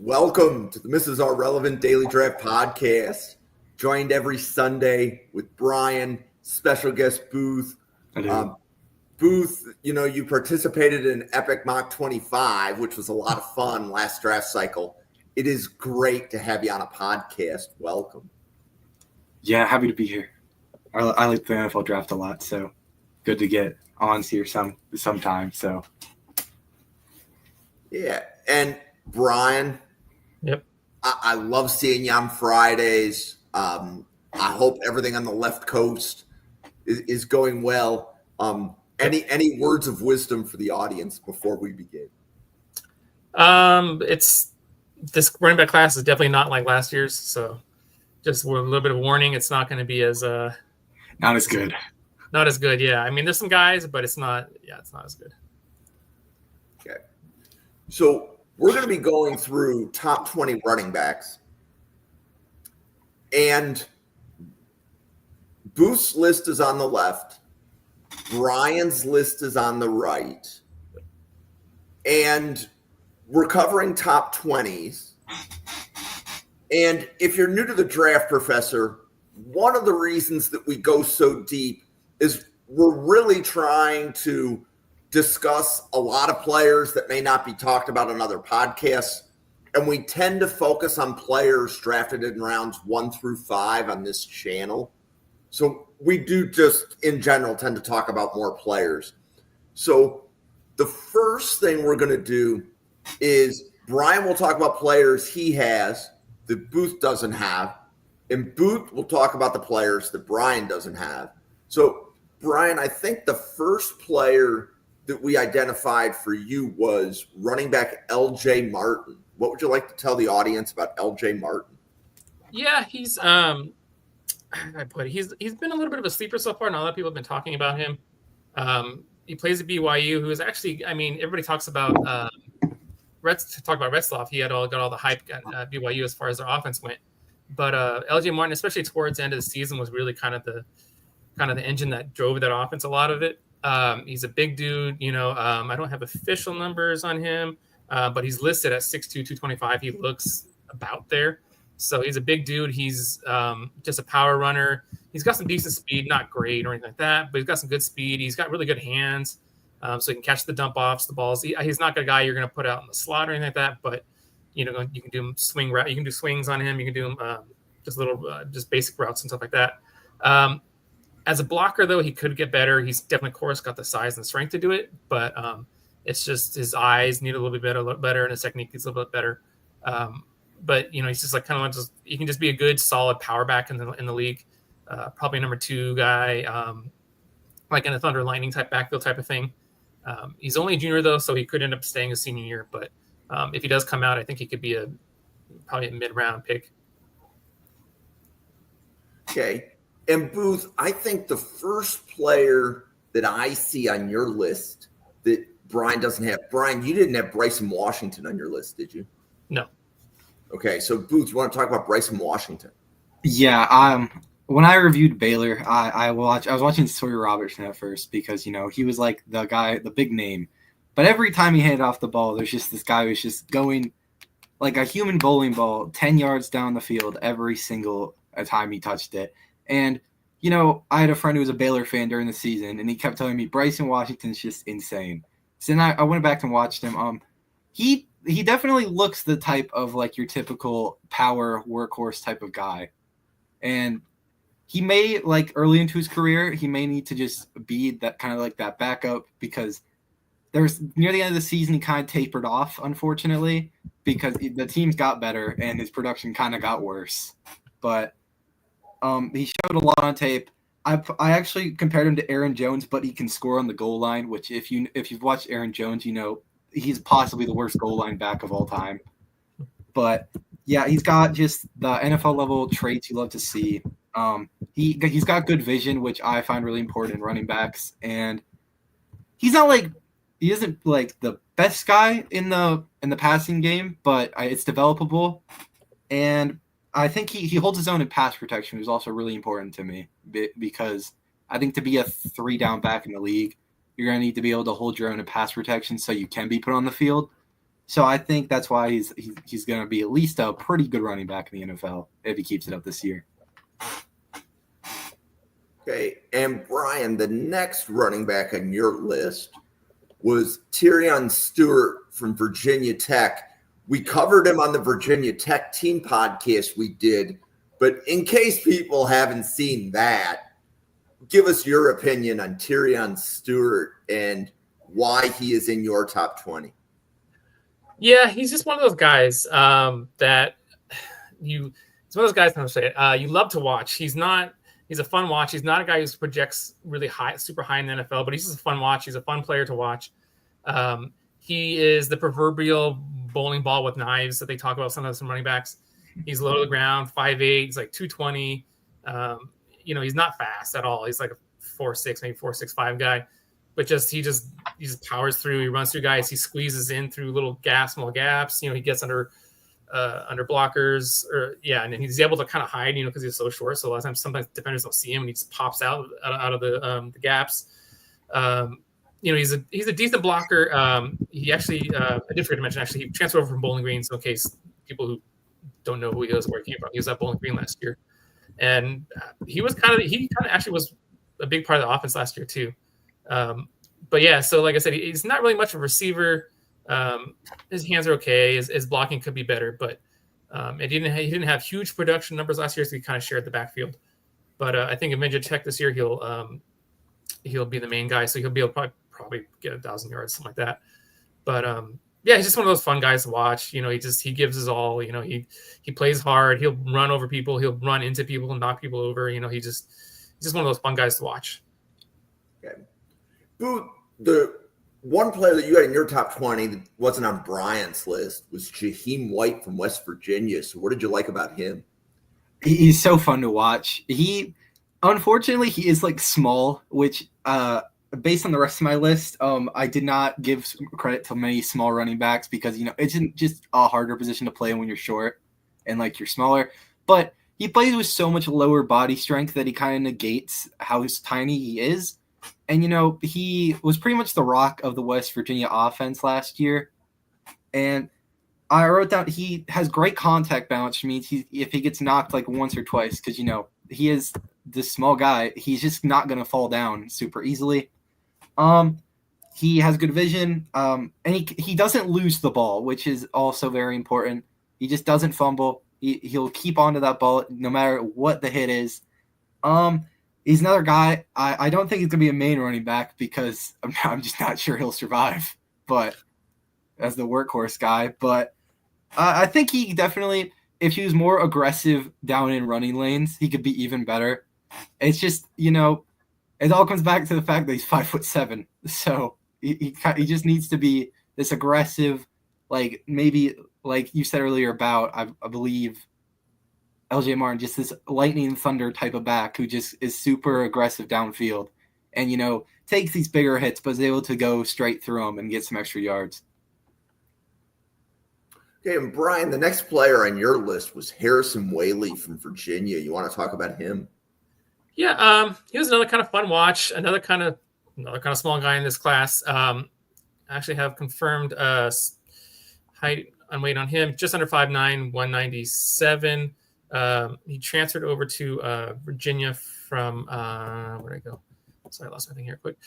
Welcome to the Mrs. R Relevant Daily Draft Podcast. Joined every Sunday with Brian, special guest Booth. Booth, you participated in Epic Mock 25, which was a lot of fun last draft cycle. It is great to have you on a podcast. Welcome. Yeah, happy to be here. I like the NFL draft a lot, so good to get on here sometime. So, yeah, and Brian. Yep. I love seeing you on Fridays. I hope everything on the left coast is going well. Any words of wisdom for the audience before we begin? It's this running back class is definitely not like last year's, so just a little bit of warning. It's not going to be as not as good. Not as good. Yeah, I mean, there's some guys, but it's not. Yeah, it's not as good. Okay, so we're going to be going through top 20 running backs, and Booth's list is on the left. Brian's list is on the right. And we're covering top 20s. And if you're new to the draft, Professor, one of the reasons that we go so deep is we're really trying to discuss a lot of players that may not be talked about on other podcasts. And we tend to focus on players drafted in rounds 1 through 5 on this channel. So we do just, in general, tend to talk about more players. So the first thing we're going to do is Brian will talk about players he has that Booth doesn't have, and Booth will talk about the players that Brian doesn't have. So, Brian, I think the first player that we identified for you was running back L.J. Martin. What would you like to tell the audience about L.J. Martin? Yeah, he's how do I put it? He's been a little bit of a sleeper so far. Not a lot of people have been talking about him. He plays at BYU, who is actually, I mean, everybody talks about Retzloff. He got all the hype at BYU as far as their offense went. But L.J. Martin, especially towards the end of the season, was really kind of the engine that drove that offense. A lot of it. He's a big dude. I don't have official numbers on him, but he's listed at 6'2", 225. He looks about there. So he's a big dude. He's just a power runner. He's got some decent speed, not great or anything like that, but he's got some good speed. He's got really good hands, so he can catch the dump offs, the balls. He's not a guy you're going to put out in the slot or anything like that, but you can do him swing route. You can do swings on him. You can do him just just basic routes and stuff like that. As a blocker, though, he could get better. He's definitely, of course, got the size and strength to do it, but it's just his eyes need a little bit better, and his technique is a little bit better. But he's just he can just be a good solid power back in the league. Probably number 2 guy, like in a Thunder Lightning type backfield type of thing. He's only a junior though, so he could end up staying a senior year. But if he does come out, I think he could be probably a mid-round pick. Okay, and Booth, I think the first player that I see on your list that Brian doesn't have. Brian, you didn't have Bryson Washington on your list, did you? No. Okay, so Booth, you want to talk about Bryson Washington? Yeah. When I reviewed Baylor, I was watching Sawyer Robertson at first because he was like the guy, the big name. But every time he handed off the ball, there's just this guy who's just going like a human bowling ball 10 yards down the field every single time he touched it. And I had a friend who was a Baylor fan during the season, and he kept telling me Bryson Washington's just insane. So then I went back and watched him. He definitely looks the type of like your typical power workhorse type of guy. And he may, like early into his career, he may need to just be that kind of like that backup because there's near the end of the season, he kind of tapered off, unfortunately, because the teams got better and his production kind of got worse. But he showed a lot on tape. I actually compared him to Aaron Jones, but he can score on the goal line, which if you've watched Aaron Jones, he's possibly the worst goal line back of all time. But yeah, he's got just the NFL level traits you love to see. He's got good vision, which I find really important in running backs. And he isn't like the best guy in the passing game, but it's developable. And I think he holds his own in pass protection, which is also really important to me because I think to be a 3-down back in the league, you're going to need to be able to hold your own in pass protection so you can be put on the field. So I think that's why he's going to be at least a pretty good running back in the NFL if he keeps it up this year. Okay, and Brian, the next running back on your list was Tyrion Stewart from Virginia Tech. We covered him on the Virginia Tech team podcast we did, but in case people haven't seen that, give us your opinion on Tyrion Stewart and why he is in your top 20. Yeah, he's just one of those guys that he's one of those guys, I'm going to say it, you love to watch. He's a fun watch. He's not a guy who projects really high, super high in the NFL, but he's just a fun watch. He's a fun player to watch. He is the proverbial bowling ball with knives that they talk about sometimes some running backs. He's low to the ground, 5'8", he's like 220. He's not fast at all. He's like a 4'6", maybe 4'6", guy. But he just powers through. He runs through guys. He squeezes in through little small gaps. He gets under blockers, and then he's able to kind of hide, because he's so short. So a lot of times, sometimes defenders don't see him, and he just pops out of the gaps. He's a decent blocker. He actually, I did forget to mention, actually, he transferred over from Bowling Green. So in case people who don't know who he is, where he came from, he was at Bowling Green last year, and he kind of actually was a big part of the offense last year too. But yeah, so like I said, he's not really much of a receiver. His hands are okay. His blocking could be better, but he didn't have huge production numbers last year, so he kind of shared the backfield. But I think in Virginia Tech this year, he'll be the main guy, so he'll be able to probably get 1,000 yards, something like that. But he's just one of those fun guys to watch. He gives his all. He plays hard. He'll run over people. He'll run into people and knock people over. He's just one of those fun guys to watch. Okay. Boo, the one player that you had in your top 20 that wasn't on Brian's list was Jaheim White from West Virginia. So what did you like about him? He's so fun to watch. Unfortunately, he is like small, which based on the rest of my list, I did not give credit to many small running backs because, it's just a harder position to play when you're short and like you're smaller. But he plays with so much lower body strength that he kind of negates how tiny he is. And, he was pretty much the rock of the West Virginia offense last year. And I wrote down he has great contact balance, which means if he gets knocked like once or twice, because, he is this small guy, he's just not going to fall down super easily. He has good vision, and he doesn't lose the ball, which is also very important. He just doesn't fumble. He'll keep onto that ball no matter what the hit is. He's another guy. I don't think he's going to be a main running back because I'm just not sure he'll survive. But as the workhorse guy, but I think he definitely, if he was more aggressive down in running lanes, he could be even better. It's just, it all comes back to the fact that he's 5'7". So he just needs to be this aggressive, like maybe like you said earlier about, I believe, LJ Martin, just this lightning and thunder type of back who just is super aggressive downfield and, takes these bigger hits, but is able to go straight through them and get some extra yards. Okay, and Brian, the next player on your list was Harrison Whaley from Virginia. You want to talk about him? Yeah, he was another kind of fun watch, another kind of small guy in this class. I actually have confirmed height and weight on him, just under 5'9", 197. He transferred over to Virginia from where did I go? Sorry, I lost my thing here quick.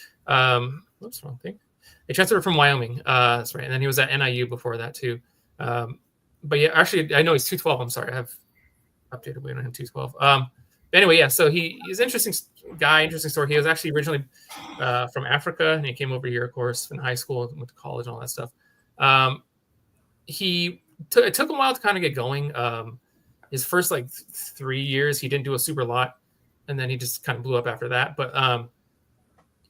Whoops, wrong thing. He transferred from Wyoming. That's right. And then he was at NIU before that too. But yeah, actually, I know he's 212. I'm sorry, I have updated weight on him, 212. But anyway, yeah. So he's an interesting guy, interesting story. He was actually originally from Africa, and he came over here, of course, in high school, went to college, and all that stuff. It took him a while to kind of get going. His first 3 years, he didn't do a super lot, and then he just kind of blew up after that. But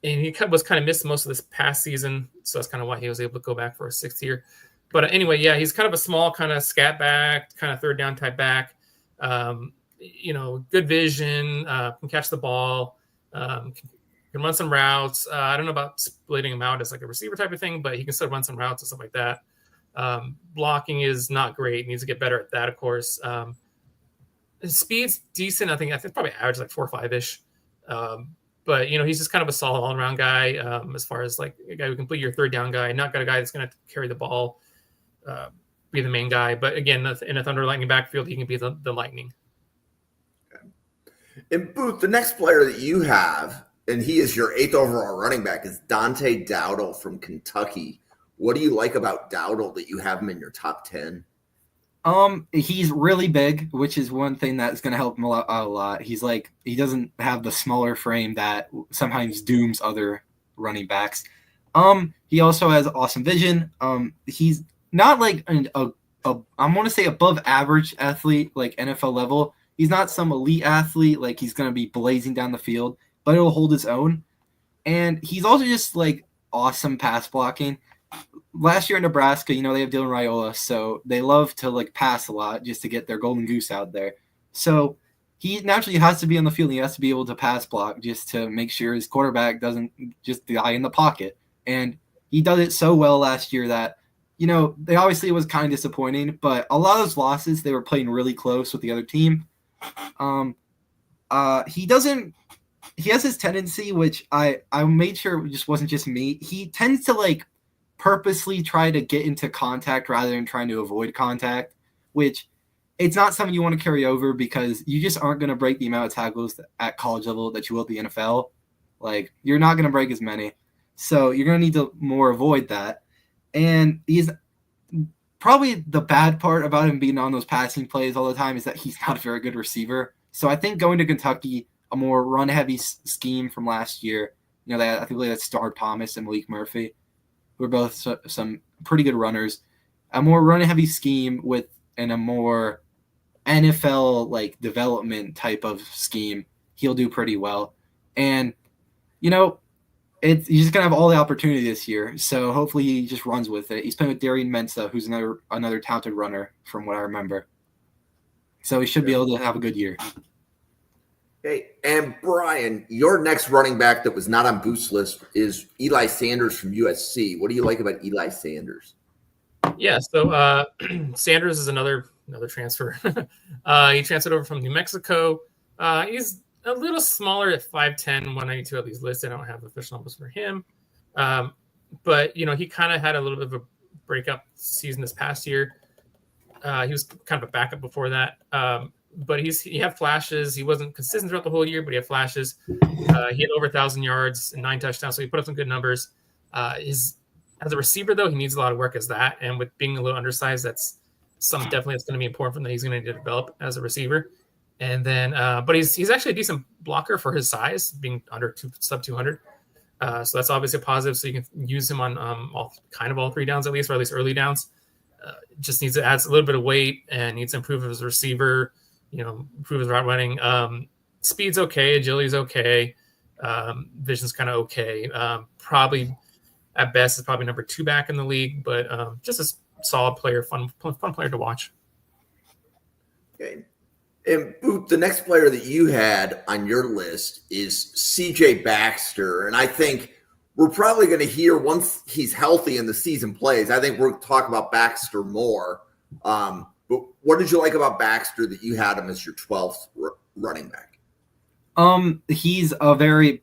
and he was kind of missed most of this past season, so that's kind of why he was able to go back for a 6th year. But anyway, yeah, he's kind of a small, kind of scat back, kind of third down type back. Good vision, can catch the ball, can run some routes. I don't know about splitting him out as like a receiver type of thing, but he can still run some routes and stuff like that. Blocking is not great. Needs to get better at that, of course. His speed's decent. I think probably average 4 or 5-ish. But he's just kind of a solid all-around guy. As far as like a guy who can complete your third down guy, not got a guy that's going to carry the ball be the main guy. But again, in a Thunder Lightning backfield, he can be the Lightning. And Booth, the next player that you have, and he is your 8th overall running back, is Dante Dowdle from Kentucky. What do you like about Dowdle that you have him in your top 10? He's really big, which is one thing that's going to help him out a lot. He doesn't have the smaller frame that sometimes dooms other running backs. He also has awesome vision. He's not like I want to say above average athlete, like NFL level. He's not some elite athlete, like he's going to be blazing down the field, but he'll hold his own. And he's also just like awesome pass blocking. Last year in Nebraska, they have Dylan Raiola, so they love to like pass a lot just to get their golden goose out there. So he naturally has to be on the field. He has to be able to pass block just to make sure his quarterback doesn't just die in the pocket. And he did it so well last year that, they obviously was kind of disappointing, but a lot of those losses, they were playing really close with the other team. He has his tendency, which I made sure it just wasn't just me. He tends to like purposely try to get into contact rather than trying to avoid contact, which it's not something you want to carry over because you just aren't going to break the amount of tackles at college level that you will at the NFL. Like, you're not going to break as many. So you're going to need to more avoid that. And he's probably the bad part about him being on those passing plays all the time is that he's not a very good receiver. So I think going to Kentucky, a more run-heavy scheme from last year, I think that's Star Thomas and Malik Murphy, who are both some pretty good runners. A more run-heavy scheme and a more NFL like development type of scheme, he'll do pretty well. And he's just gonna have all the opportunity this year. So hopefully he just runs with it. He's playing with Darian Mensah, who's another talented runner from what I remember. So he should be able to have a good year. Okay, and Brian, your next running back that was not on Booth's list is Eli Sanders from USC. What do you like about Eli Sanders? Yeah, so Sanders is another transfer. He transferred over from New Mexico. He's a little smaller at 5'10", 192 at least listed. I don't have the official numbers for him. But, he kind of had a little bit of a breakup season this past year. He was kind of a backup before that. But he had flashes. He wasn't consistent throughout the whole year, but he had flashes. He had over 1,000 yards and 9 touchdowns, so he put up some good numbers. As a receiver, though, he needs a lot of work as that. And with being a little undersized, that's something definitely that's going to be important for him that he's going to need to develop as a receiver. And then, but he's actually a decent blocker for his size, being sub 200. So that's obviously a positive. So you can use him on all 3 downs at least, or at least early downs. Just needs to add a little bit of weight and needs to improve his receiver. Improve his route running. Speed's okay, agility's okay, vision's kind of okay. Probably at best is probably number 2 back in the league, but just a solid player, fun player to watch. Okay. And Booth, the next player that you had on your list is CJ Baxter. And I think we're probably going to hear once he's healthy and the season plays, I think we'll talk about Baxter more. But what did you like about Baxter that you had him as your 12th running back? He's a very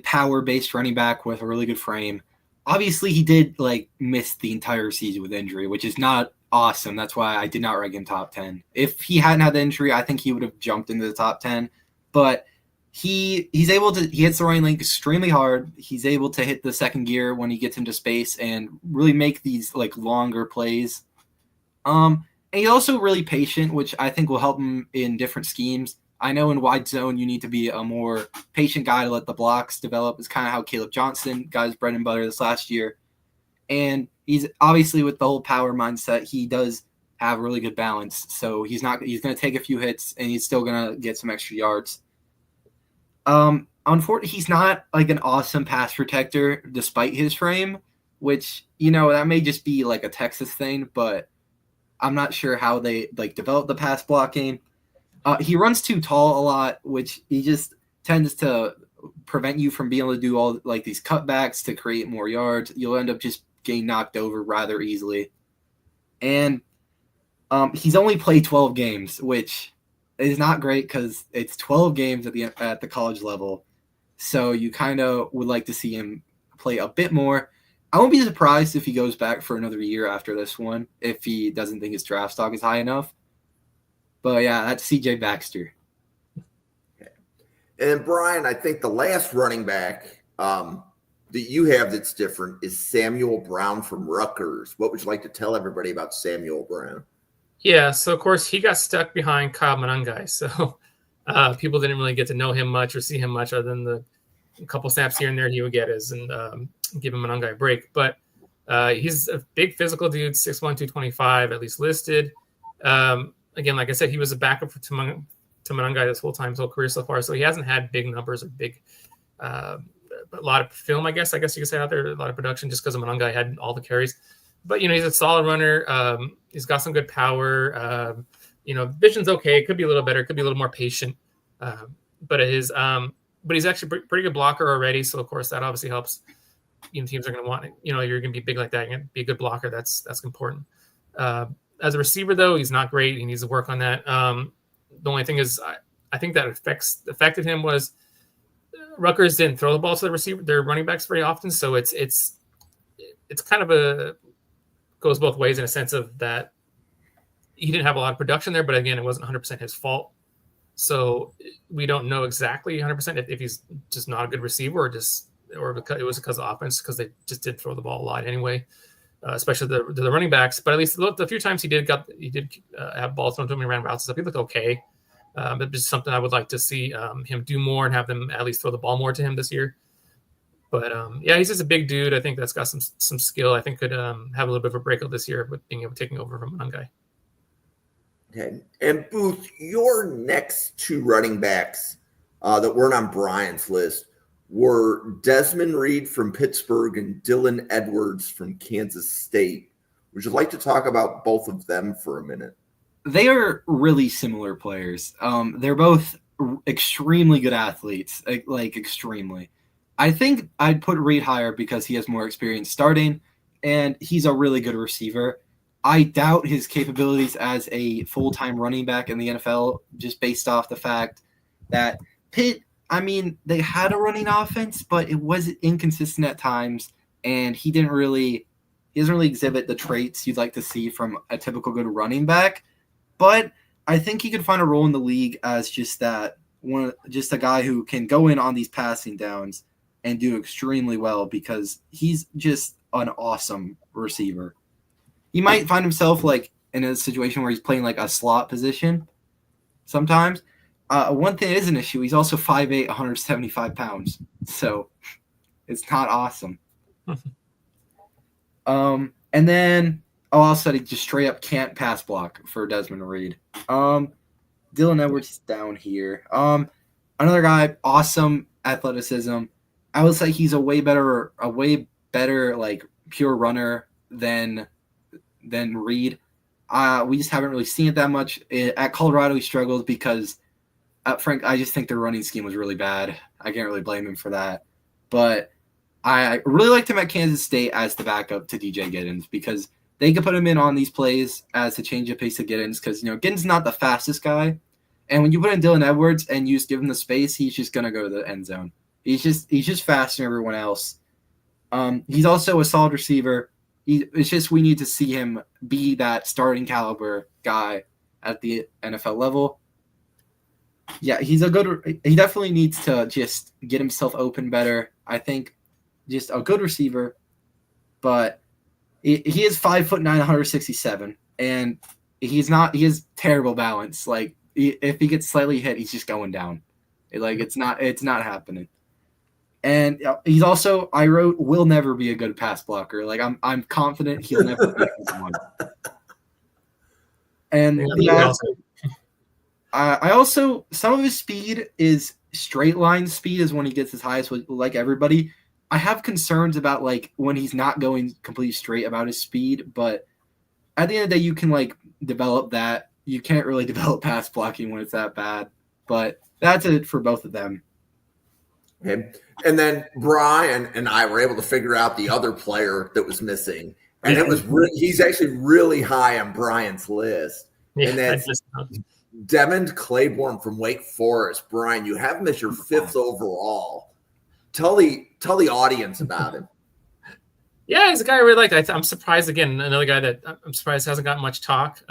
power-based running back with a really good frame. Obviously, he did miss the entire season with injury, which is not awesome. That's why I did not rank him top 10. If he hadn't had the injury, I think he would have jumped into the top 10. But he hits the running lane extremely hard. He's able to hit the second gear when he gets into space and really make these longer plays. And he's also really patient, which I think will help him in different schemes. I know in wide zone, you need to be a more patient guy to let the blocks develop. It's kind of how Caleb Johnson got his bread and butter this last year. And he's obviously with the whole power mindset, he does have really good balance. So he's going to take a few hits and he's still going to get some extra yards. Unfortunately, he's not an awesome pass protector despite his frame, which, that may just be a Texas thing, but I'm not sure how they develop the pass blocking. He runs too tall a lot, which he just tends to prevent you from being able to do all these cutbacks to create more yards. You'll end up just getting knocked over rather easily. And he's only played 12 games, which is not great because it's 12 games at the college level. So you kind of would like to see him play a bit more. I won't be surprised if he goes back for another year after this one if he doesn't think his draft stock is high enough. But yeah, that's CJ Baxter. Okay. And Brian, I think the last running back that you have that's different is Samuel Brown from Rutgers. What would you like to tell everybody about Samuel Brown? Yeah, so of course he got stuck behind Kyle Monangai, so people didn't really get to know him much or see him much other than the couple snaps here and there he would get and give him Monangai a break. But he's a big physical dude, 6'1", 225, at least listed. Again, like I said, he was a backup to Monangai this his whole career so far, so he hasn't had big numbers or big a lot of film, I guess you could say out there, a lot of production just because Monangai had all the carries. But, he's a solid runner. He's got some good power. Vision's okay. It could be a little better. It could be a little more patient. But he's actually pretty good blocker already. So, of course, that obviously helps. Teams are going to want it. You're going to be big like that. You're going to be a good blocker. That's important. As a receiver, though, he's not great. He needs to work on that. The only thing is I think that affected him was Rutgers didn't throw the ball to their running backs very often. So it's kind of goes both ways in a sense of that he didn't have a lot of production there, but again, it wasn't 100% his fault. So we don't know exactly 100% if he's just not a good receiver or because it was because of offense, because they just did throw the ball a lot anyway, especially the running backs. But at least the few times he did have balls thrown to him and ran routes and stuff, he looked okay. But just something I would like to see him do more and have them at least throw the ball more to him this year. But he's just a big dude. I think that's got some skill. I think could have a little bit of a breakout this year with being able to taking over from Monangai. Okay. And Booth, your next two running backs that weren't on Brian's list were Desmond Reed from Pittsburgh and Dylan Edwards from Kansas State. Would you like to talk about both of them for a minute? They are really similar players. They're both extremely good athletes, like extremely. I think I'd put Reed higher because he has more experience starting, and he's a really good receiver. I doubt his capabilities as a full-time running back in the NFL, just based off the fact that Pitt, they had a running offense, but it was inconsistent at times, and he doesn't really exhibit the traits you'd like to see from a typical good running back. But I think he could find a role in the league as just a guy who can go in on these passing downs and do extremely well because he's just an awesome receiver. He might find himself in a situation where he's playing a slot position sometimes. One thing that is an issue, he's also 5'8", 175 pounds. So it's not awesome. And then also he just straight up can't pass block for Desmond Reed. Dylan Edwards is down here. Another guy, awesome athleticism. I would say he's a way better pure runner than Reed. We just haven't really seen it that much. At Colorado, he struggled because I just think their running scheme was really bad. I can't really blame him for that. But I really liked him at Kansas State as the backup to DJ Giddens because they could put him in on these plays as to change the pace of Giddens because Giddens is not the fastest guy. And when you put in Dylan Edwards and you just give him the space, he's just gonna go to the end zone. He's just faster than everyone else. He's also a solid receiver. It's just we need to see him be that starting caliber guy at the NFL level. Yeah, he definitely needs to just get himself open better. I think just a good receiver, but he is 5'9", 167, and he has terrible balance. If he gets slightly hit, he's just going down. It's not happening. And he's also, I wrote, will never be a good pass blocker. I'm confident he'll never be a good one. And I also, some of his speed is straight line speed is when he gets his highest, like everybody. I have concerns about when he's not going completely straight about his speed, but at the end of the day, you can develop that. You can't really develop pass blocking when it's that bad, but that's it for both of them. Okay. And then Brian and I were able to figure out the other player that was missing. And it was he's actually really high on Brian's list. Yeah, and that's Demond Claiborne from Wake Forest. Brian, you have him as your 5th overall. Tell the audience about him. Yeah, he's a guy I really like. I'm surprised, again, another guy that I'm surprised hasn't gotten much talk.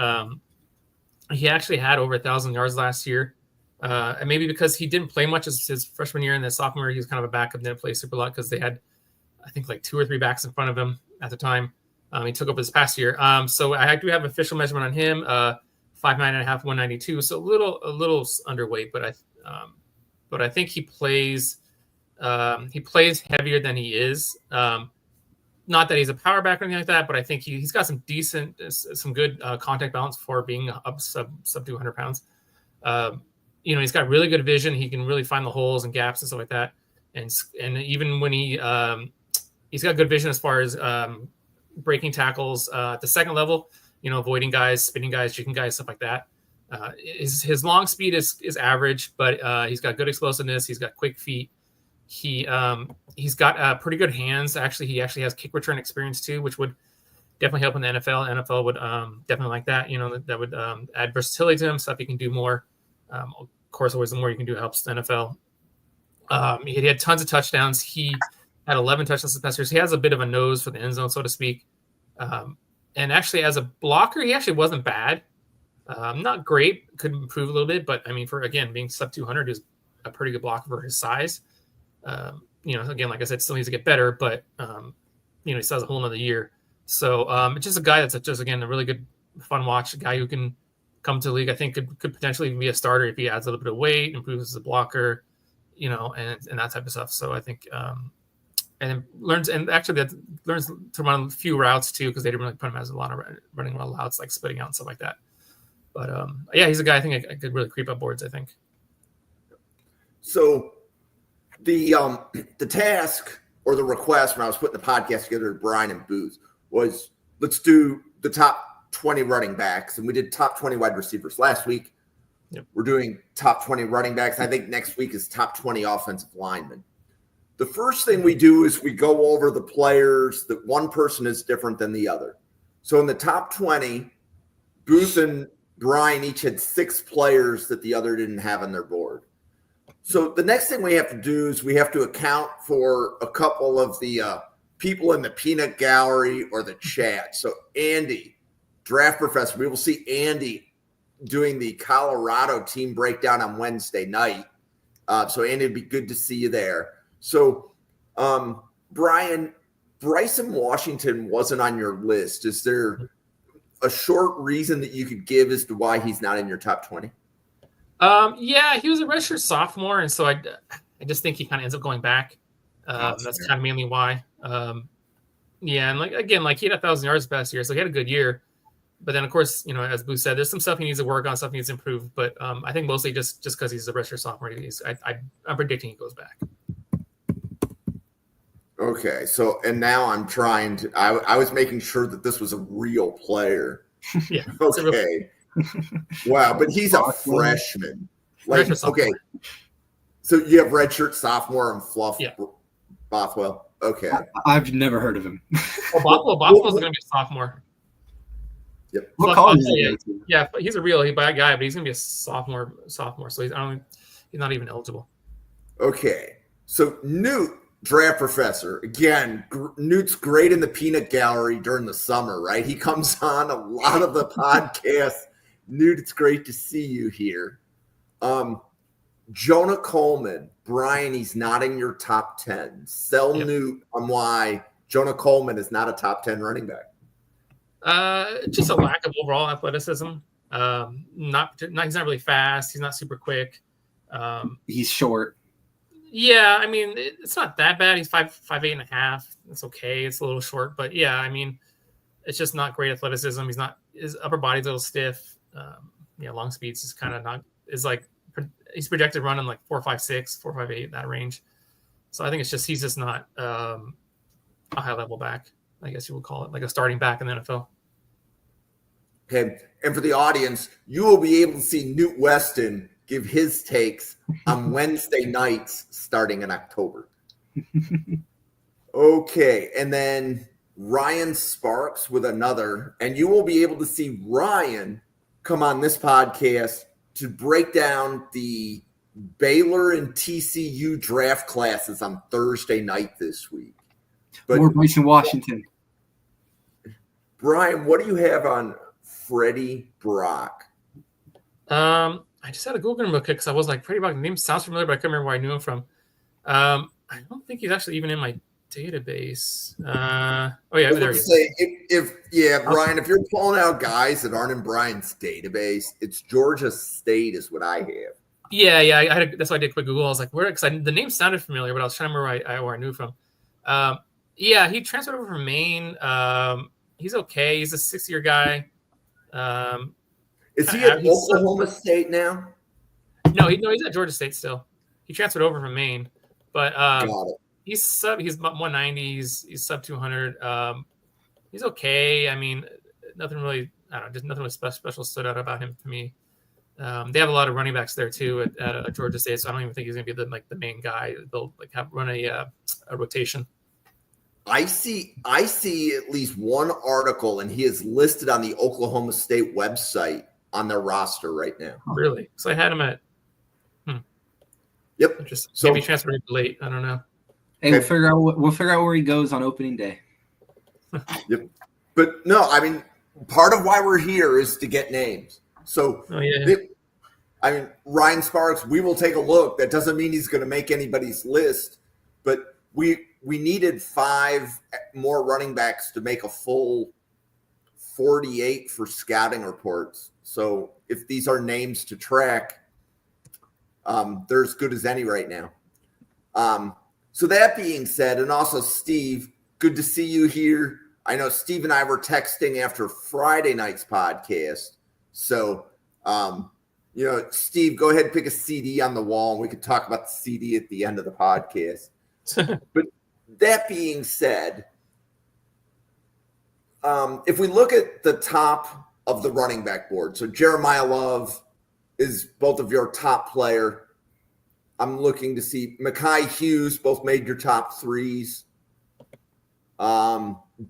He actually had over 1,000 yards last year. And maybe because he didn't play much as his freshman year and the sophomore, he was kind of a backup, didn't play super a lot because they had, I think, like 2 or 3 backs in front of him at the time. He took up this past year. So I do have official measurement on him, 5'9.5", 192. So a little underweight, but I think he plays heavier than he is. Not that he's a power back or anything like that, but I think he's got some good contact balance for being up sub 200 pounds. He's got really good vision. He can really find the holes and gaps and stuff like that. And even when he's got good vision as far as breaking tackles at the second level, avoiding guys, spinning guys, jigging guys, stuff like that. His long speed is average, but he's got good explosiveness. He's got quick feet. He's got pretty good hands. Actually, he actually has kick return experience too, which would definitely help in the NFL. NFL would definitely like that. That would add versatility to him, stuff he can do more. Of course, always the more you can do helps the NFL. He had tons of touchdowns. He had 11 touchdowns this past year. So he has a bit of a nose for the end zone, so to speak. And actually, as a blocker, he actually wasn't bad. Not great. Could improve a little bit, but I mean, for again being sub 200 is a pretty good blocker for his size. Again, like I said, still needs to get better, but he still has a whole another year. So it's just a guy that's just, again, a really good, fun watch, a guy who can come to the league. I think could potentially be a starter if he adds a little bit of weight, improves as a blocker, and that type of stuff. So I think, and learns to run a few routes too, because they didn't really put him as a lot of running a lot of routes, like splitting out and stuff like that. But yeah, he's a guy I think I could really creep up boards, I think. So the task or the request when I was putting the podcast together to Brian and Booth was, let's do the top 20 running backs. And we did top 20 wide receivers last week. Yep. We're doing top 20 running backs. I think next week is top 20 offensive linemen. The first thing we do is we go over the players that one person is different than the other. So in the top 20, Booth and Brian each had 6 players that the other didn't have on their board. So the next thing we have to do is we have to account for a couple of the people in the peanut gallery or the chat. So Andy, draft professor, we will see Andy doing the Colorado team breakdown on Wednesday night. So Andy, it'd be good to see you there. So Brian, Bryson Washington wasn't on your list. Is there a short reason that you could give as to why he's not in your top 20? Yeah, he was a redshirt sophomore, and so I just think he kind of ends up going back. That's kind of mainly why. Yeah, and he had 1,000 yards past year, so he had a good year. But then, of course, as Boo said, there's some stuff he needs to work on, stuff he needs to improve. But I think mostly just because he's a redshirt sophomore, I'm predicting he goes back. Okay, so and now I'm trying to. I was making sure that this was a real player. Yeah. Okay. Wow, but he's a freshman. Okay. So you have redshirt sophomore and Fluff Bothwell. Okay. I've never heard of him. Bothwell's going to be a sophomore. Yep. What college is he? Yeah, he's a really bad guy, but he's going to be a sophomore. So he's not even eligible. Okay. So Newt, draft professor. Again, Newt's great in the peanut gallery during the summer, right? He comes on a lot of the podcasts. Newt, it's great to see you here. Jonah Coleman, Brian, he's not in your top 10. Sell Newt on why Jonah Coleman is not a top 10 running back. Just a lack of overall athleticism. He's not really fast. He's not super quick. He's short. Yeah, I mean, it's not that bad. He's 5'8.5". It's okay. It's a little short, but yeah, I mean, it's just not great athleticism. His upper body's a little stiff. Long speeds is kind of not, he's projected running like 4.56, 4.58, that range. So I think he's just not a high level back, I guess you would call it, like a starting back in the NFL. Okay. And for the audience, you will be able to see Newt Weston give his takes on Wednesday nights starting in October. Okay. And then Ryan Sparks with another, and you will be able to see Ryan come on this podcast to break down the Baylor and TCU draft classes on Thursday night this week. But More Bryson Washington. Brian, what do you have on Freddie Brock? I just had to Google him real quick because I was like, Freddie Brock, the name sounds familiar, but I couldn't remember where I knew him from. I don't think he's actually even in my database. Oh yeah, there he is. Say, Brian, if you're pulling out guys that aren't in Brian's database, it's Georgia State is what I have. Yeah. That's why I did quick Google. I was like, where? Because the name sounded familiar, but I was trying to remember where I knew from. Yeah, he transferred over from Maine. He's okay. He's a 6-year guy. Is he at Oklahoma State now? No, he's at Georgia State still. He transferred over from Maine, but Got it. he's 190. He's sub 200. He's okay. I mean, nothing really. I don't know. Just nothing really special stood out about him to me. They have a lot of running backs there too at Georgia State, so I don't even think he's going to be the main guy. They'll run a rotation. I see at least one article, and he is listed on the Oklahoma State website on their roster right now. Really? So I had him at. Yep. So maybe transferred late. I don't know. Hey, we'll figure out where he goes on opening day. Yep. But no, I mean, part of why we're here is to get names. So, Ryan Sparks, we will take a look. That doesn't mean he's going to make anybody's list, but we needed 5 more running backs to make a full 48 for scouting reports. So if these are names to track, they're as good as any right now. So that being said, and also Steve, good to see you here. I know Steve and I were texting after Friday night's podcast. So, Steve, go ahead and pick a CD on the wall, and we can talk about the CD at the end of the podcast. But that being said, if we look at the top of the running back board, so Jeremiah Love is both of your top player. I'm looking to see Mekhi Hughes, both made your top 3s.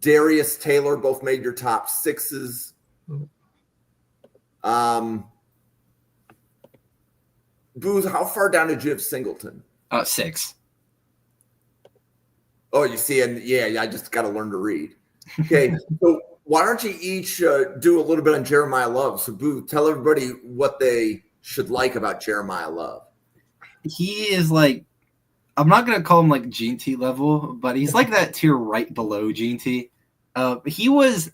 Darius Taylor, both made your top 6s. Booth, how far down did you have Singleton? 6. Oh, you see, and I just got to learn to read. Okay, so why don't you each do a little bit on Jeremiah Love? So, Booth, tell everybody what they should like about Jeremiah Love. He is like, I'm not going to call him like Gene T level, but he's like that tier right below Gene T. He was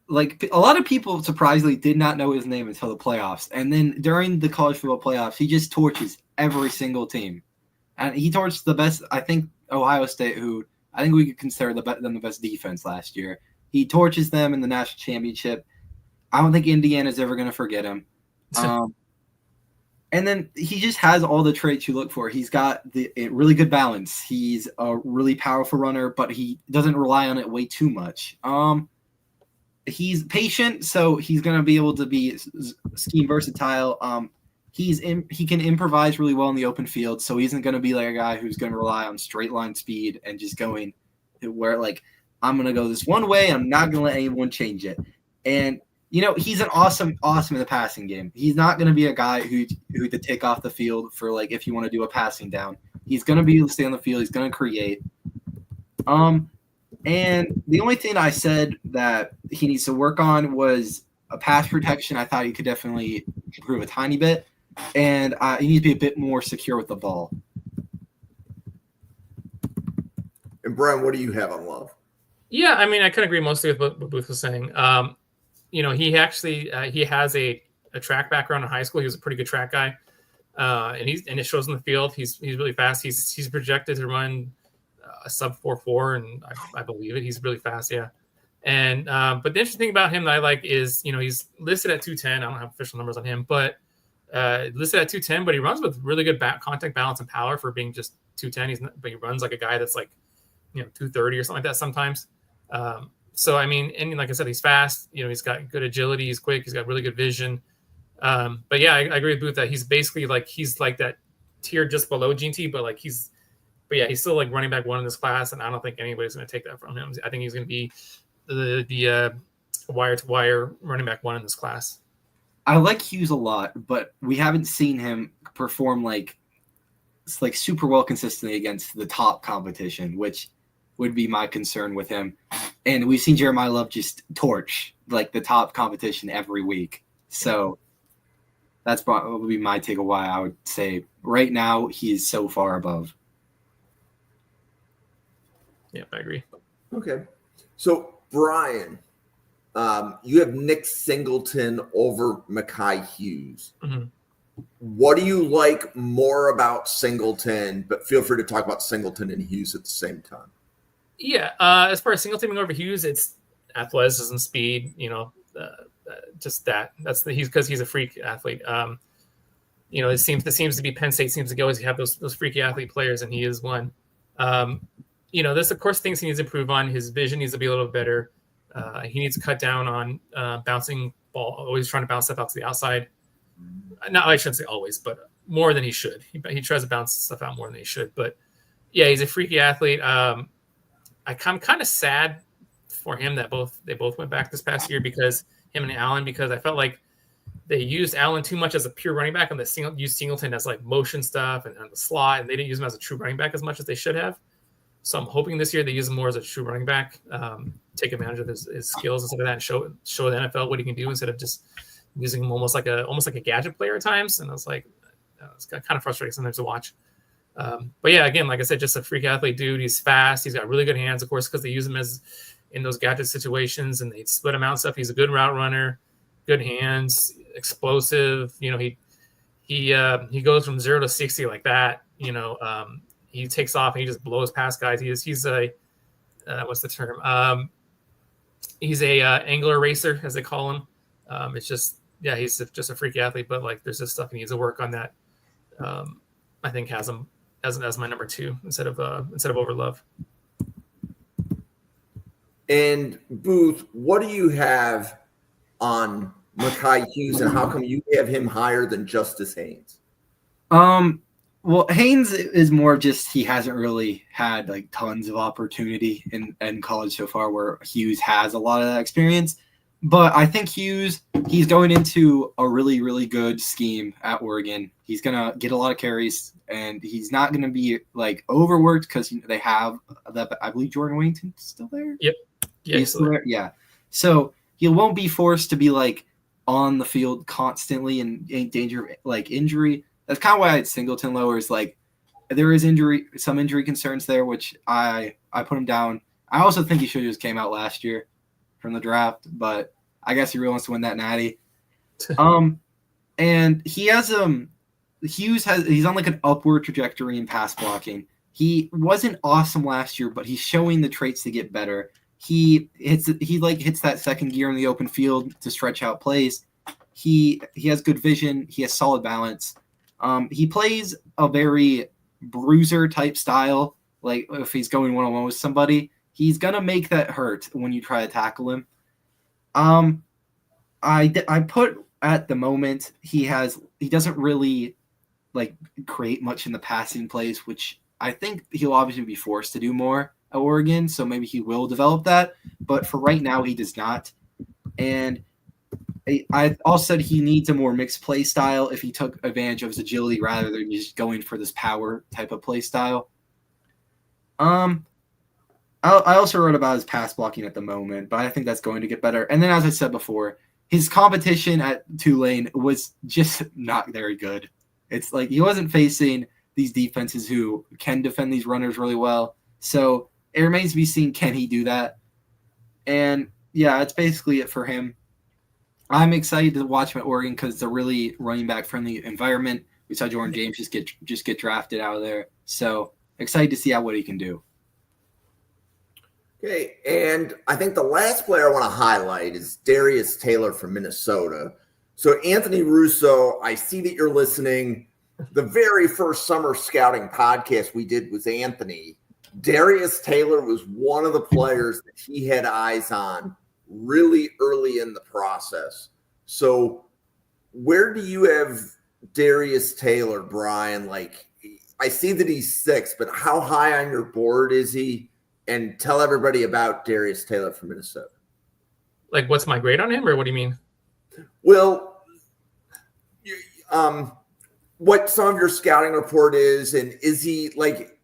like, a lot of people surprisingly did not know his name until the playoffs. And then during the college football playoffs, he just torches every single team. And he torched the best, I think, Ohio State, who I think we could consider them the best defense last year. He torches them in the national championship. I don't think Indiana's ever going to forget him. And then he just has all the traits you look for. He's got a really good balance. He's a really powerful runner, but he doesn't rely on it way too much. He's patient, so he's going to be able to be scheme versatile. He can improvise really well in the open field, so he isn't going to be like a guy who's going to rely on straight line speed and just going where, like, I'm going to go this one way. I'm not going to let anyone change it. And he's an awesome in the passing game. He's not going to be a guy who to take off the field for, like, if you want to do a passing down. He's going to be able to stay on the field. He's going to create. And the only thing I said that he needs to work on was a pass protection. I thought he could definitely improve a tiny bit. And he needs to be a bit more secure with the ball. And Brian, what do you have on Love? Yeah, I mean, I can agree mostly with what Booth was saying. He actually he has a track background in high school. He was a pretty good track guy, and it shows in the field. He's really fast. He's projected to run a sub 4.4, and I believe it. He's really fast, yeah. And but the interesting thing about him that I like is he's listed at 210. I don't have official numbers on him, but listed at 210. But he runs with really good contact balance and power for being just 210. But he runs like a guy that's like 230 or something like that sometimes. So, I mean, and like I said, he's fast, he's got good agility. He's quick. He's got really good vision. But yeah, I agree with Booth that he's basically he's like that tier just below Gene T, but he's still like running back 1 in this class. And I don't think anybody's going to take that from him. I think he's going to be the wire to wire running back 1 in this class. I like Hughes a lot, but we haven't seen him perform like super well consistently against the top competition, which would be my concern with him. And we've seen Jeremiah Love just torch like the top competition every week. So that's probably my take of why I would say right now he's so far above. Yeah, I agree. Okay. So, Brian, you have Nick Singleton over Mekhi Hughes. Mm-hmm. What do you like more about Singleton? But feel free to talk about Singleton and Hughes at the same time. Yeah, as far as Singleton over Hughes, it's athleticism, speed. Just that. That's he's because he's a freak athlete. It seems to be Penn State seems to always have those freaky athlete players, and he is one. There's of course things he needs to improve on. His vision needs to be a little better. He needs to cut down on bouncing ball, always trying to bounce stuff out to the outside. No, I shouldn't say always, but more than he should. He tries to bounce stuff out more than he should. But yeah, he's a freaky athlete. I'm kind of sad for him that they both went back this past year, because him and Allen, because I felt like they used Allen too much as a pure running back, and they used Singleton as like motion stuff and the slot, and they didn't use him as a true running back as much as they should have. So I'm hoping this year they use him more as a true running back, take advantage of his skills instead of that, and show the NFL what he can do instead of just using him almost like a gadget player at times. And I was like, it's kind of frustrating sometimes to watch. But yeah, again, like I said, just a freak athlete dude. He's fast. He's got really good hands, of course, because they use him as in those gadget situations and they split him out and stuff. He's a good route runner, good hands, explosive. He goes from 0 to 60 like that. He takes off and he just blows past guys. He's a what's the term? He's a angler racer, as they call him. It's just, yeah, he's just a freak athlete, but like there's just stuff he needs to work on that. I think has him as my number 2 instead of over Love. And Booth, what do you have on Mekhi Hughes, and how come you have him higher than Justice Haynes? Well, Haynes is more just he hasn't really had like tons of opportunity in college so far, where Hughes has a lot of that experience. But I think Hughes, he's going into a really, really good scheme at Oregon. He's going to get a lot of carries, and he's not going to be like overworked because they have that. I believe Jordan Wington's still there. Yep. Yeah, he's still there. Yeah. So he won't be forced to be like on the field constantly and in danger of like injury. That's kind of why I had Singleton lower. Is like there is some injury concerns there, which I put him down. I also think he should have just came out last year from the draft, but I guess he really wants to win that natty. And he has he's on like an upward trajectory in pass blocking. He wasn't awesome last year, but he's showing the traits to get better. He hits that second gear in the open field to stretch out plays. He has good vision. He has solid balance. He plays a very bruiser type style. Like if he's going one-on-one with somebody, he's gonna make that hurt when you try to tackle him. I put at the moment he doesn't really like create much in the passing plays, which I think he'll obviously be forced to do more at Oregon. So maybe he will develop that, but for right now he does not. And I also said he needs a more mixed play style if he took advantage of his agility rather than just going for this power type of play style. I also wrote about his pass blocking at the moment, but I think that's going to get better. And then, as I said before, his competition at Tulane was just not very good. It's like he wasn't facing these defenses who can defend these runners really well. So it remains to be seen, can he do that? And yeah, that's basically it for him. I'm excited to watch him at Oregon because it's a really running back friendly environment. We saw Jordan James just get drafted out of there. So excited to see what he can do. Okay, and I think the last player I want to highlight is Darius Taylor from Minnesota. So Anthony Russo, I see that you're listening. The very first summer scouting podcast we did was Anthony. Darius Taylor was one of the players that he had eyes on really early in the process. So where do you have Darius Taylor, Brian? Like, I see that he's 6, but how high on your board is he? And tell everybody about Darius Taylor from Minnesota. Like, what's my grade on him, or what do you mean? Well, what some of your scouting report is, and is he like,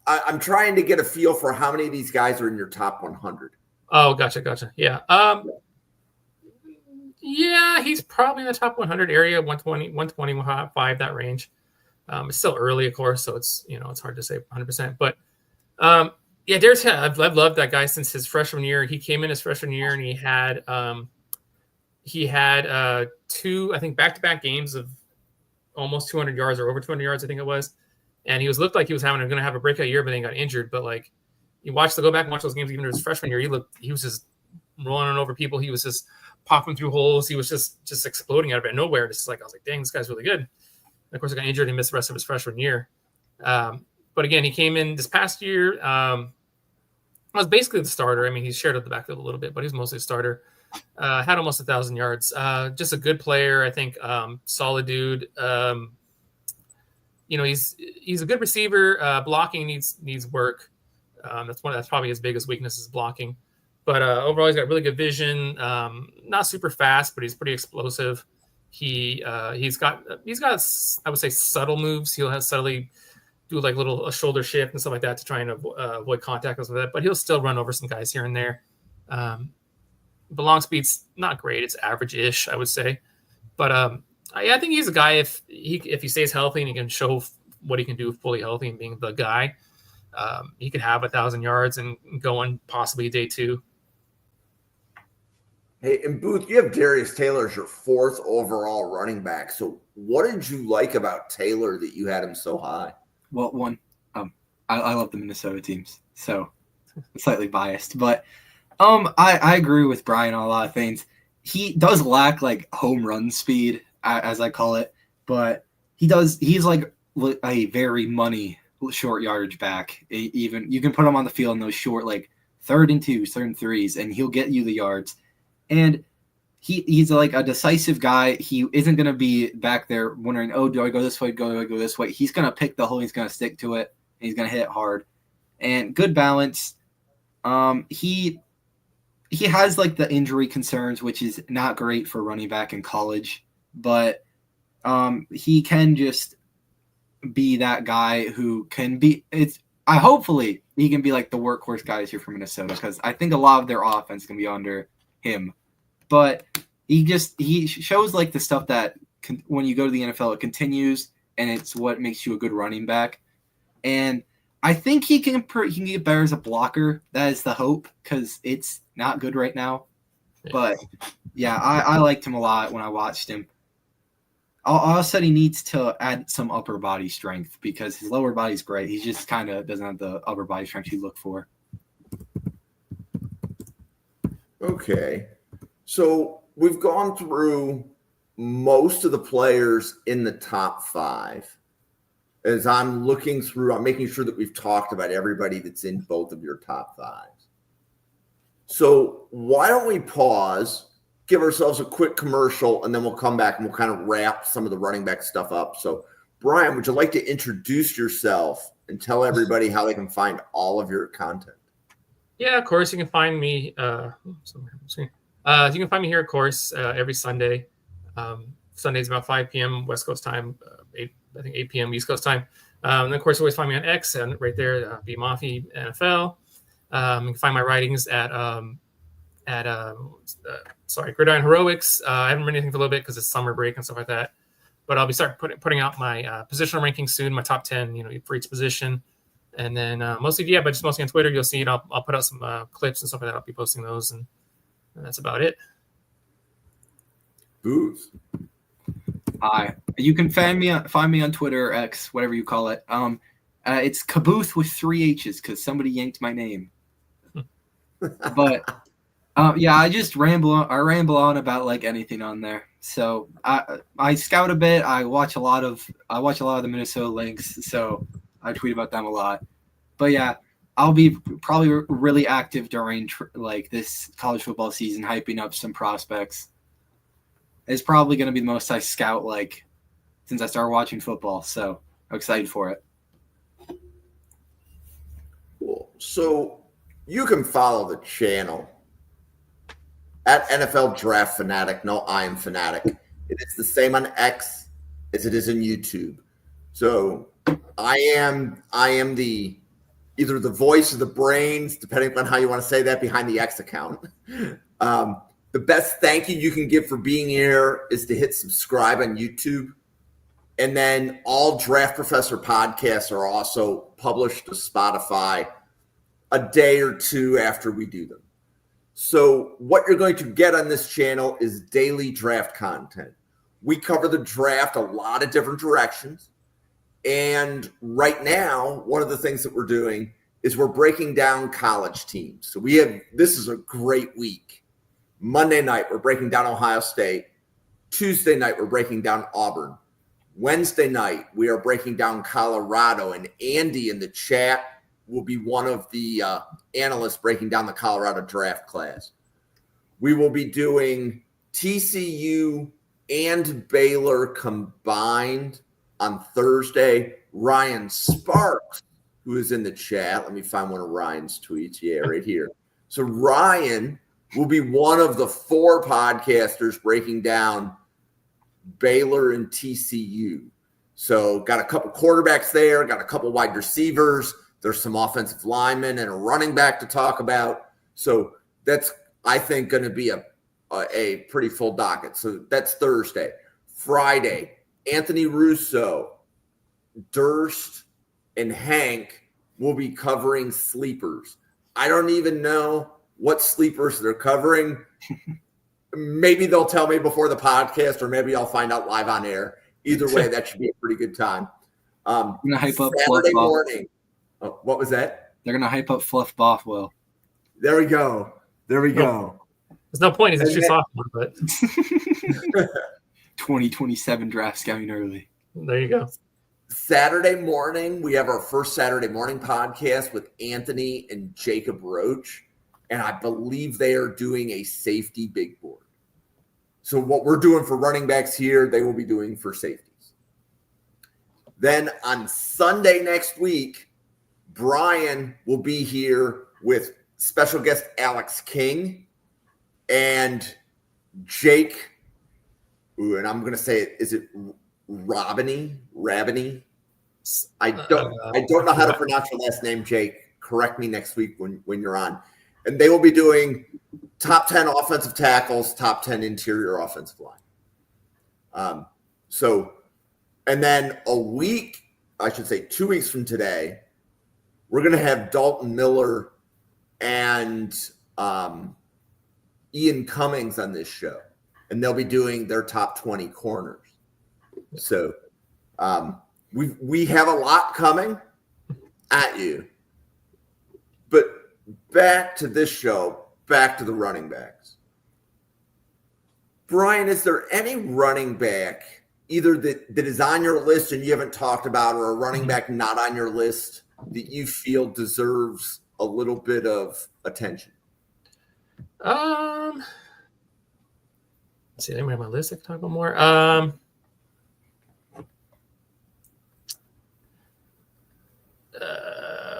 I'm trying to get a feel for how many of these guys are in your top 100. Oh, gotcha. Yeah. Yeah, he's probably in the top 100 area, 120, 125, that range. It's still early, of course, so it's it's hard to say 100%. But yeah, Darius, I've loved that guy since his freshman year. He came in his freshman year and he had two, I think, back-to-back games of almost 200 yards or over 200 yards, I think it was. And looked like he was going to have a breakout year, but then he got injured. But like, go back and watch those games, even in his freshman year, he was just rolling over people. He was just popping through holes. He was just exploding out of nowhere. I was like, dang, this guy's really good. And of course, he got injured and missed the rest of his freshman year. But again, he came in this past year. Was basically the starter. I mean, he shared up the backfield a little bit, but he's mostly a starter. Had almost 1,000 yards. Just a good player, I think. Solid dude. He's a good receiver. Blocking needs work. That's probably his biggest weakness is blocking. But overall, he's got really good vision. Not super fast, but he's pretty explosive. He's got I would say subtle moves. He'll have subtly do like a shoulder shift and stuff like that to try and avoid contact and stuff like that. But he'll still run over some guys here and there. But long speed's not great. It's average-ish, I would say. But I think he's a guy if he stays healthy and he can show what he can do fully healthy and being the guy, he could have 1,000 yards and go on possibly day 2. Hey, and Booth, you have Darius Taylor as your 4th overall running back. So what did you like about Taylor that you had him so high? Well, one, I love the Minnesota teams, so I'm slightly biased, but I agree with Brian on a lot of things. He does lack like home run speed, as I call it, but he's like a very money short yardage back. Even you can put him on the field in those short, like 3rd and 2s, 3rd and 3s, and he'll get you the yards. And he's like a decisive guy. He isn't going to be back there wondering, oh, do I go this way? Do I go this way? He's going to pick the hole. He's going to stick to it. And he's going to hit it hard. And good balance. He has like the injury concerns, which is not great for running back in college. But he can just be that guy who can be – hopefully he can be like the workhorse guys here from Minnesota, because I think a lot of their offense can be under him. But he shows like the stuff that when you go to the NFL, it continues, and it's what makes you a good running back. And I think he can get better as a blocker. That is the hope, because it's not good right now. But yeah, I liked him a lot when I watched him. I said he needs to add some upper body strength, because his lower body's great. He just kind of doesn't have the upper body strength you look for. Okay. So we've gone through most of the players in the top 5. As I'm looking through, I'm making sure that we've talked about everybody that's in both of your top 5s. So why don't we pause, give ourselves a quick commercial, and then we'll come back and we'll kind of wrap some of the running back stuff up. So, Brian, would you like to introduce yourself and tell everybody how they can find all of your content? Yeah, of course. You can find me. You can find me here, of course, every Sunday. Sundays about 5 p.m. West Coast time, 8 p.m. East Coast time. And of course, always find me on X and right there, BMafi NFL. You can find my writings at Gridiron Heroics. I haven't written anything for a little bit because it's summer break and stuff like that. But I'll be putting out my positional rankings soon, my top 10, for each position. And then mostly on Twitter, you'll see it. I'll put out some clips and stuff like that. I'll be posting those, and that's about it. Booth. Hi. You can find me on Twitter or X, whatever you call it. It's Caboose with 3 H's because somebody yanked my name. But yeah, I just ramble on about like anything on there. So I scout a bit. I watch a lot of the Minnesota Lynx, so I tweet about them a lot. But yeah, I'll be probably really active during like this college football season, hyping up some prospects. It's probably going to be the most I scout like since I started watching football. So I'm excited for it. Cool. So you can follow the channel at NFL Draft Fanatic. No, I am Fanatic. It is the same on X as it is on YouTube. So I am the either the voice or the brains, depending on how you want to say that, behind the X account. The best thank you can give for being here is to hit subscribe on YouTube. And then all Draft Professor podcasts are also published to Spotify a day or two after we do them. So what you're going to get on this channel is daily draft content. We cover the draft a lot of different directions. And right now, one of the things that we're doing is we're breaking down college teams. So this is a great week. Monday night, we're breaking down Ohio State. Tuesday night, we're breaking down Auburn. Wednesday night, we are breaking down Colorado, and Andy in the chat will be one of the analysts breaking down the Colorado draft class. We will be doing TCU and Baylor combined on Thursday. Ryan Sparks, who is in the chat, let me find one of Ryan's tweets. Yeah, right here. So Ryan will be one of the 4 podcasters breaking down Baylor and TCU. So got a couple quarterbacks there, got a couple wide receivers. There's some offensive linemen and a running back to talk about. So that's, I think, going to be a pretty full docket. So that's Thursday. Friday, Anthony Russo, Durst, and Hank will be covering sleepers. I don't even know what sleepers they're covering. Maybe they'll tell me before the podcast, or maybe I'll find out live on air. Either way, that should be a pretty good time. I'm gonna hype up Saturday morning. Oh, what was that? They're gonna hype up Fluff Bothwell. There we go. There we go. There's no point. He's a true sophomore, but 2027 draft scouting early. there you go. Saturday morning, we have our first Saturday morning podcast with Anthony and Jacob Roach, and I believe they are doing a safety big board. So what we're doing for running backs here, they will be doing for safeties. Then on Sunday next week, Brian will be here with special guest Alex King and Jake. Ooh, and I'm going to say it. Is it Rabini? I don't know how to pronounce your last name, Jake. Correct me next week when you're on. And they will be doing top 10 offensive tackles, top 10 interior offensive line. And then 2 weeks from today, we're going to have Dalton Miller and Ian Cummings on this show. And they'll be doing their top 20 corners. So we have a lot coming at you. But back to this show, back to the running backs. Brian, is there any running back either that is on your list and you haven't talked about, or a running back not on your list that you feel deserves a little bit of attention? Let's see, let me have my list. I can talk about more.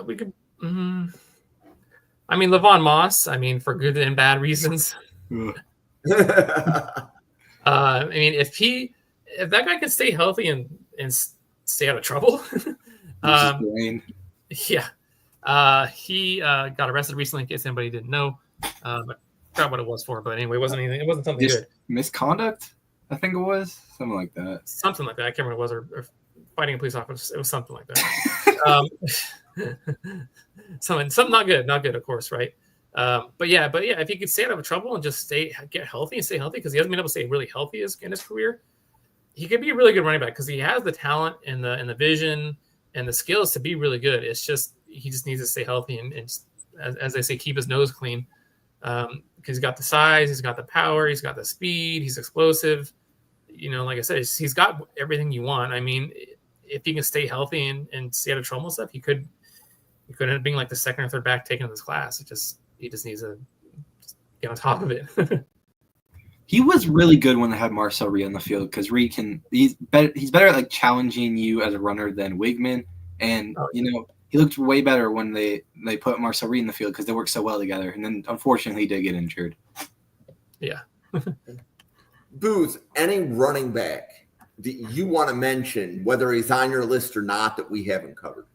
We could. I mean, Levon Moss. I mean, for good and bad reasons. I mean, if that guy can stay healthy and stay out of trouble, yeah. He got arrested recently, in case anybody didn't know. I forgot what it was for, but anyway, it wasn't anything. It wasn't something good. Misconduct, I think it was something like that. Something like that. I can't remember what it was, or fighting a police officer. It was something like that. Something not good, of course, right? But yeah, if he could stay out of trouble and just get healthy and stay healthy, because he hasn't been able to stay really healthy in his career, he could be a really good running back because he has the talent and the vision and the skills to be really good. It's just he just needs to stay healthy and as they say, keep his nose clean. Because he's got the size, he's got the power, he's got the speed, he's explosive. You know, like I said, he's got everything you want. I mean, if he can stay healthy and stay out of trouble and stuff, he could end up being like the second or third back taken in this class. He just needs to get on top of it. He was really good when they had Marcel Reed on the field, because Reed he's better at like challenging you as a runner than Wigman, and he looked way better when they put Marcel Reed in the field because they worked so well together. And then unfortunately he did get injured. Yeah. Booth, any running back that you want to mention, whether he's on your list or not, that we haven't covered?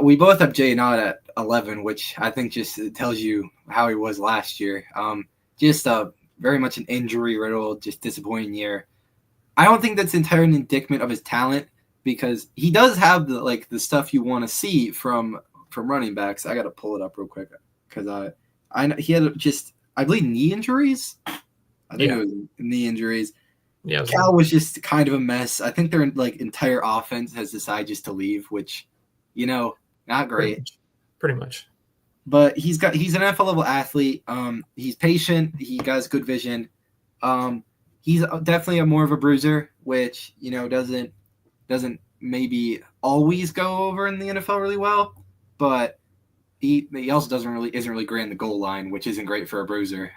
We both have Jay Nod at 11, which I think just tells you how he was last year. Just very much an injury-riddled, just disappointing year. I don't think that's entirely an indictment of his talent because he does have the stuff you want to see from running backs. I got to pull it up real quick because I know he had just, I believe, knee injuries. I think it was knee injuries. Yeah, Cal was just kind of a mess. I think their entire offense has decided just to leave, which, not great. Pretty much. But he's an NFL level athlete. He's patient. He has good vision. He's definitely more of a bruiser, which doesn't maybe always go over in the NFL really well. But he also isn't really great in the goal line, which isn't great for a bruiser.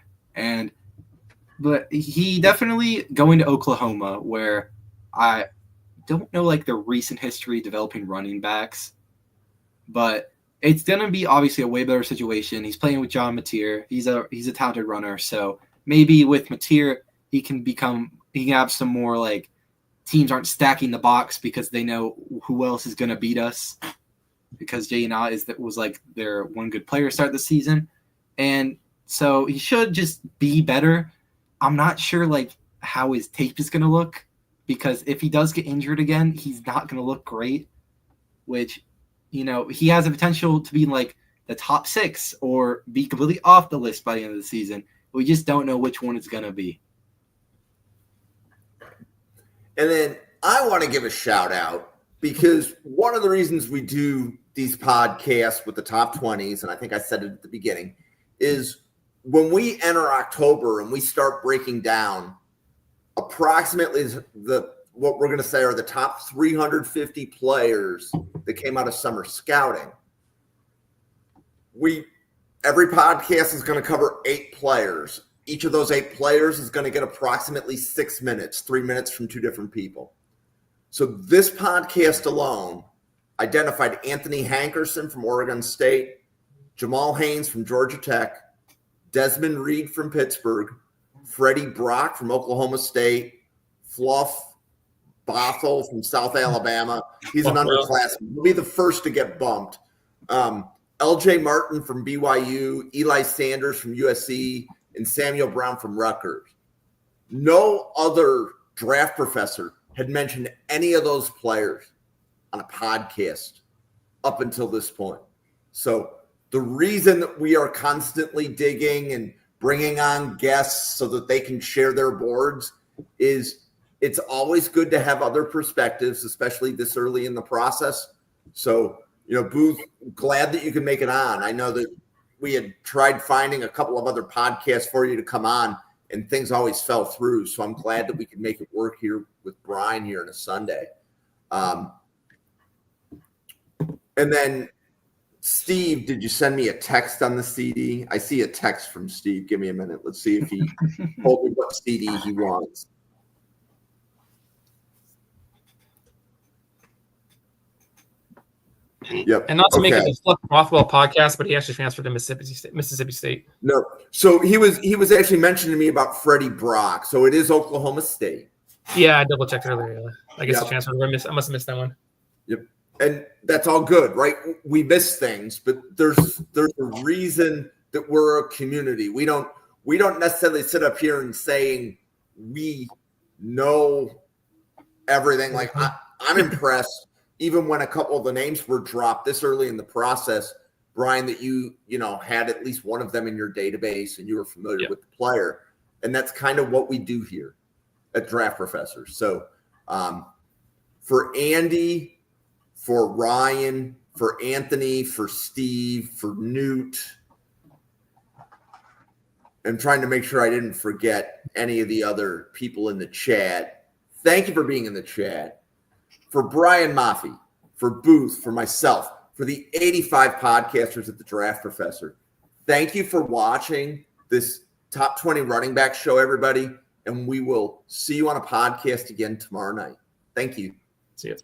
But he definitely going to Oklahoma, where I don't know the recent history developing running backs, but it's gonna be obviously a way better situation. He's playing with John Mateer. He's a talented runner, so maybe with Mateer he can have some more teams aren't stacking the box because they know who else is gonna beat us. Because Jay Nott was their one good player to start the season, and so he should just be better. I'm not sure how his tape is gonna look because if he does get injured again, he's not gonna look great. Which, he has the potential to be the top 6 or be completely off the list by the end of the season. We just don't know which one it's gonna be. And then I want to give a shout out because one of the reasons we do these podcasts with the top 20s, and I think I said it at the beginning, is when we enter October and we start breaking down approximately what we're going to say are the top 350 players that came out of summer scouting. Every podcast is going to cover 8 players. Each of those 8 players is going to get approximately 6 minutes, 3 minutes from 2 different people. So this podcast alone identified Anthony Hankerson from Oregon State, Jamal Haynes from Georgia Tech, Desmond Reed from Pittsburgh, Freddie Brock from Oklahoma State, Fluff Bothell from South Alabama. He's an underclassman. He'll be the first to get bumped. LJ Martin from BYU, Eli Sanders from USC, and Samuel Brown from Rutgers. No other draft professor had mentioned any of those players on a podcast up until this point. So the reason that we are constantly digging and bringing on guests so that they can share their boards is it's always good to have other perspectives, especially this early in the process. So, Booth, glad that you can make it on. I know that we had tried finding a couple of other podcasts for you to come on, and things always fell through. So I'm glad that we could make it work here with Brian here on a Sunday. And then, Steve, did you send me a text on the CD? I see a text from Steve. Give me a minute. Let's see if he told me what CD he wants. Yep. And not to make it a Fluff Rothwell podcast, but he actually transferred to Mississippi State. No. So he was actually mentioning to me about Freddie Brock. So it is Oklahoma State. Yeah, I double checked earlier. I guess the transfer. I must have missed that one. Yep. And that's all good, right? We miss things, but there's a reason that we're a community. We don't necessarily sit up here and saying we know everything. I'm impressed, even when a couple of the names were dropped this early in the process, Brian, that you had at least one of them in your database and you were familiar with the player. And that's kind of what we do here at Draft Professors. So for Andy, for Ryan, for Anthony, for Steve, for Newt, I'm trying to make sure I didn't forget any of the other people in the chat. Thank you for being in the chat. For Brian Maffey, for Booth, for myself, for the 85 podcasters at the Draft Professor, thank you for watching this Top 20 Running Back Show, everybody. And we will see you on a podcast again tomorrow night. Thank you. See you.